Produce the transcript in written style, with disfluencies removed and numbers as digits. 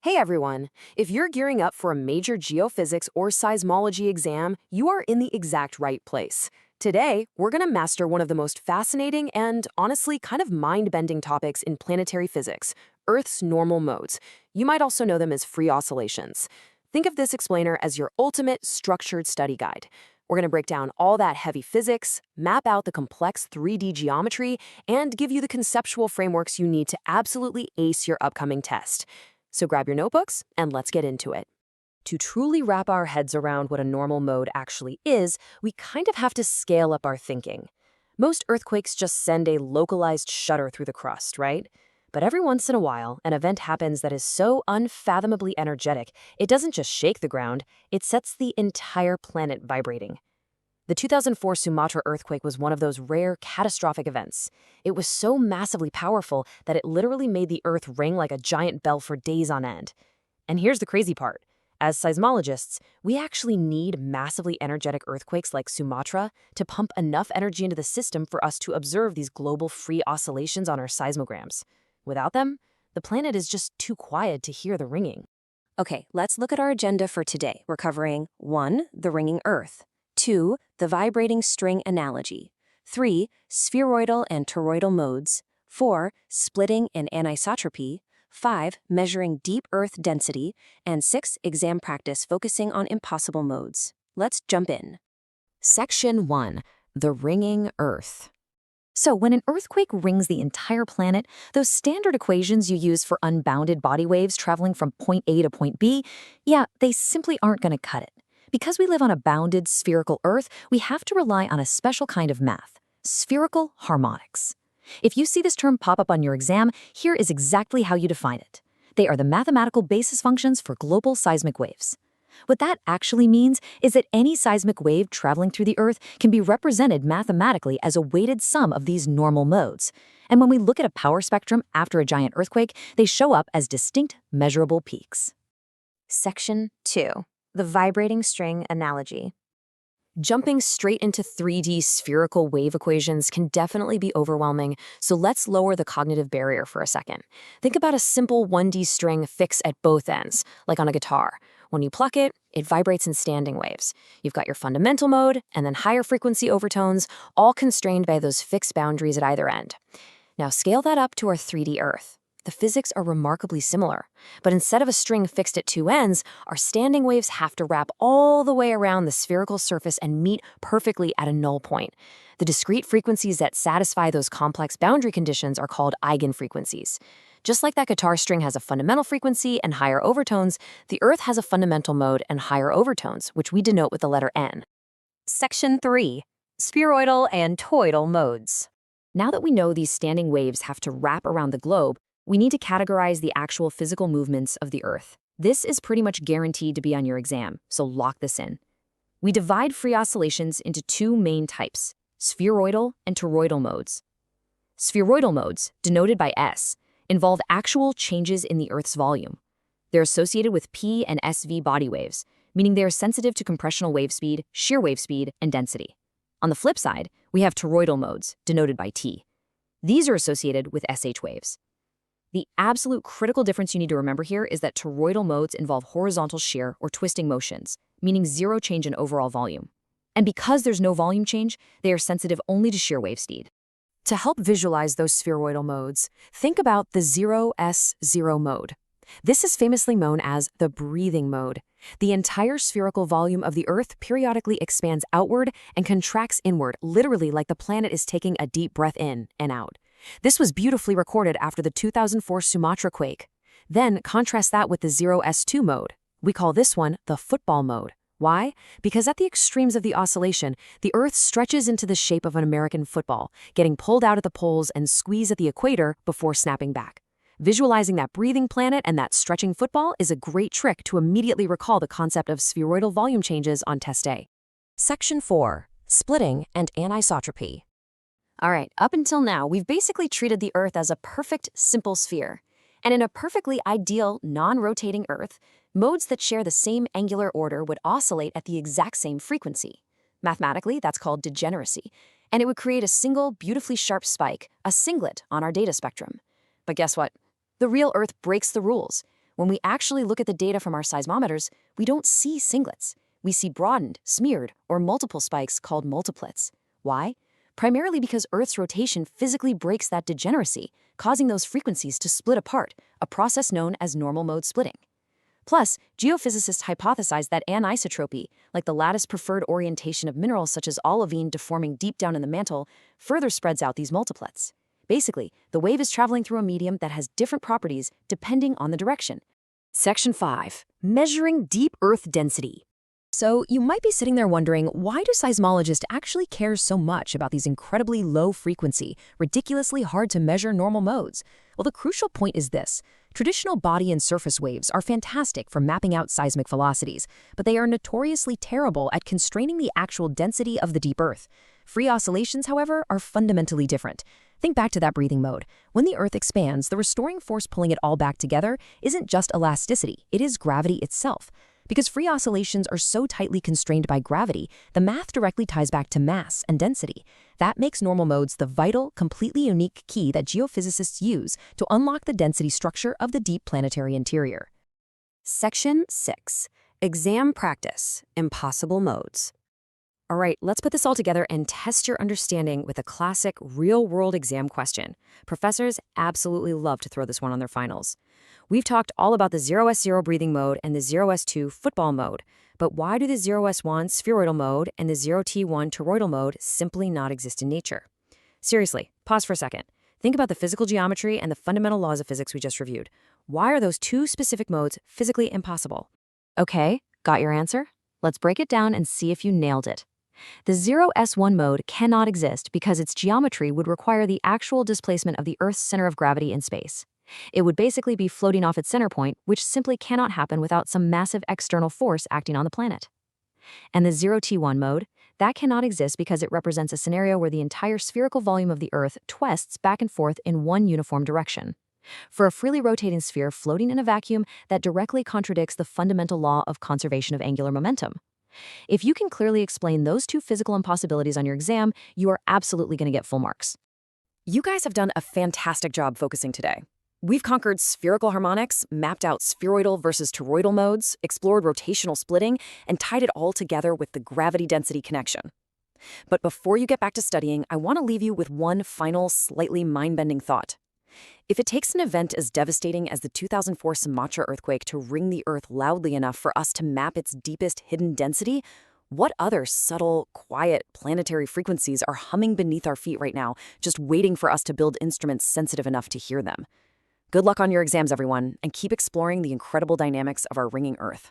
Hey everyone! If you're gearing up for a major geophysics or seismology exam, you are in the exact right place. Today, we're going to master one of the most fascinating and, honestly, kind of mind-bending topics in planetary physics, Earth's normal modes. You might also know them as free oscillations. Think of this explainer as your ultimate structured study guide. We're going to break down all that heavy physics, map out the complex 3D geometry, and give you the conceptual frameworks you need to absolutely ace your upcoming test. So grab your notebooks and let's get into it. To truly wrap our heads around what a normal mode actually is, we kind of have to scale up our thinking. Most earthquakes just send a localized shudder through the crust, right? But every once in a while, an event happens that is so unfathomably energetic, it doesn't just shake the ground, it sets the entire planet vibrating. The 2004 Sumatra earthquake was one of those rare, catastrophic events. It was so massively powerful that it literally made the Earth ring like a giant bell for days on end. And here's the crazy part. As seismologists, we actually need massively energetic earthquakes like Sumatra to pump enough energy into the system for us to observe these global free oscillations on our seismograms. Without them, the planet is just too quiet to hear the ringing. Okay, let's look at our agenda for today. We're covering 1. The ringing Earth. 2. The vibrating string analogy. 3. Spheroidal and toroidal modes. 4. Splitting and anisotropy. 5. Measuring deep Earth density. And 6. Exam practice focusing on impossible modes. Let's jump in. Section 1. The ringing Earth. So when an earthquake rings the entire planet, those standard equations you use for unbounded body waves traveling from point A to point B, they simply aren't going to cut it. Because we live on a bounded spherical Earth, we have to rely on a special kind of math, spherical harmonics. If you see this term pop up on your exam, here is exactly how you define it. They are the mathematical basis functions for global seismic waves. What that actually means is that any seismic wave traveling through the Earth can be represented mathematically as a weighted sum of these normal modes. And when we look at a power spectrum after a giant earthquake, they show up as distinct, measurable peaks. Section 2. The vibrating string analogy. Jumping straight into 3D spherical wave equations can definitely be overwhelming, so let's lower the cognitive barrier for a second. Think about a simple 1D string fixed at both ends, like on a guitar. When you pluck it, it vibrates in standing waves. You've got your fundamental mode and then higher frequency overtones, all constrained by those fixed boundaries at either end. Now scale that up to our 3D Earth. The physics are remarkably similar, but instead of a string fixed at two ends, our standing waves have to wrap all the way around the spherical surface and meet perfectly at a null point. The discrete frequencies that satisfy those complex boundary conditions are called eigenfrequencies. Just like that guitar string has a fundamental frequency and higher overtones, the Earth has a fundamental mode and higher overtones, which we denote with the letter N. Section 3. Spheroidal and toroidal modes. Now that we know these standing waves have to wrap around the globe, we need to categorize the actual physical movements of the Earth. This is pretty much guaranteed to be on your exam, so lock this in. We divide free oscillations into two main types, spheroidal and toroidal modes. Spheroidal modes, denoted by S, involve actual changes in the Earth's volume. They're associated with P and SV body waves, meaning they are sensitive to compressional wave speed, shear wave speed, and density. On the flip side, we have toroidal modes, denoted by T. These are associated with SH waves. The absolute critical difference you need to remember here is that toroidal modes involve horizontal shear or twisting motions, meaning zero change in overall volume. And because there's no volume change, they are sensitive only to shear wave speed. To help visualize those spheroidal modes, think about the 0S0 mode. This is famously known as the breathing mode. The entire spherical volume of the Earth periodically expands outward and contracts inward, literally like the planet is taking a deep breath in and out. This was beautifully recorded after the 2004 Sumatra quake. Then contrast that with the 0S2 mode. We call this one the football mode. Why? Because at the extremes of the oscillation, the Earth stretches into the shape of an American football, getting pulled out at the poles and squeezed at the equator before snapping back. Visualizing that breathing planet and that stretching football is a great trick to immediately recall the concept of spheroidal volume changes on test day. Section 4. Splitting and anisotropy. All right, up until now, we've basically treated the Earth as a perfect, simple sphere. And in a perfectly ideal, non-rotating Earth, modes that share the same angular order would oscillate at the exact same frequency. Mathematically, that's called degeneracy, and it would create a single, beautifully sharp spike, a singlet, on our data spectrum. But guess what? The real Earth breaks the rules. When we actually look at the data from our seismometers, we don't see singlets. We see broadened, smeared, or multiple spikes called multiplets. Why? Primarily because Earth's rotation physically breaks that degeneracy, causing those frequencies to split apart, a process known as normal mode splitting. Plus, geophysicists hypothesize that anisotropy, like the lattice-preferred orientation of minerals such as olivine deforming deep down in the mantle, further spreads out these multiplets. Basically, the wave is traveling through a medium that has different properties depending on the direction. Section 5. Measuring deep Earth density. So, you might be sitting there wondering, why do seismologists actually care so much about these incredibly low-frequency, ridiculously hard-to-measure normal modes? Well, the crucial point is this. Traditional body and surface waves are fantastic for mapping out seismic velocities, but they are notoriously terrible at constraining the actual density of the deep Earth. Free oscillations, however, are fundamentally different. Think back to that breathing mode. When the Earth expands, the restoring force pulling it all back together isn't just elasticity, it is gravity itself. Because free oscillations are so tightly constrained by gravity, the math directly ties back to mass and density. That makes normal modes the vital, completely unique key that geophysicists use to unlock the density structure of the deep planetary interior. Section 6. Exam practice. Impossible modes. All right, let's put this all together and test your understanding with a classic real-world exam question. Professors absolutely love to throw this one on their finals. We've talked all about the 0S0 breathing mode and the 0S2 football mode, but why do the 0S1 spheroidal mode and the 0T1 toroidal mode simply not exist in nature? Seriously, pause for a second. Think about the physical geometry and the fundamental laws of physics we just reviewed. Why are those two specific modes physically impossible? Okay, got your answer? Let's break it down and see if you nailed it. The 0S1 mode cannot exist because its geometry would require the actual displacement of the Earth's center of gravity in space. It would basically be floating off its center point, which simply cannot happen without some massive external force acting on the planet. And the 0T1 mode, that cannot exist because it represents a scenario where the entire spherical volume of the Earth twists back and forth in one uniform direction. For a freely rotating sphere floating in a vacuum, that directly contradicts the fundamental law of conservation of angular momentum. If you can clearly explain those two physical impossibilities on your exam, you are absolutely going to get full marks. You guys have done a fantastic job focusing today. We've conquered spherical harmonics, mapped out spheroidal versus toroidal modes, explored rotational splitting, and tied it all together with the gravity-density connection. But before you get back to studying, I want to leave you with one final, slightly mind-bending thought. If it takes an event as devastating as the 2004 Sumatra earthquake to ring the Earth loudly enough for us to map its deepest hidden density, what other subtle, quiet, planetary frequencies are humming beneath our feet right now, just waiting for us to build instruments sensitive enough to hear them? Good luck on your exams, everyone, and keep exploring the incredible dynamics of our ringing Earth.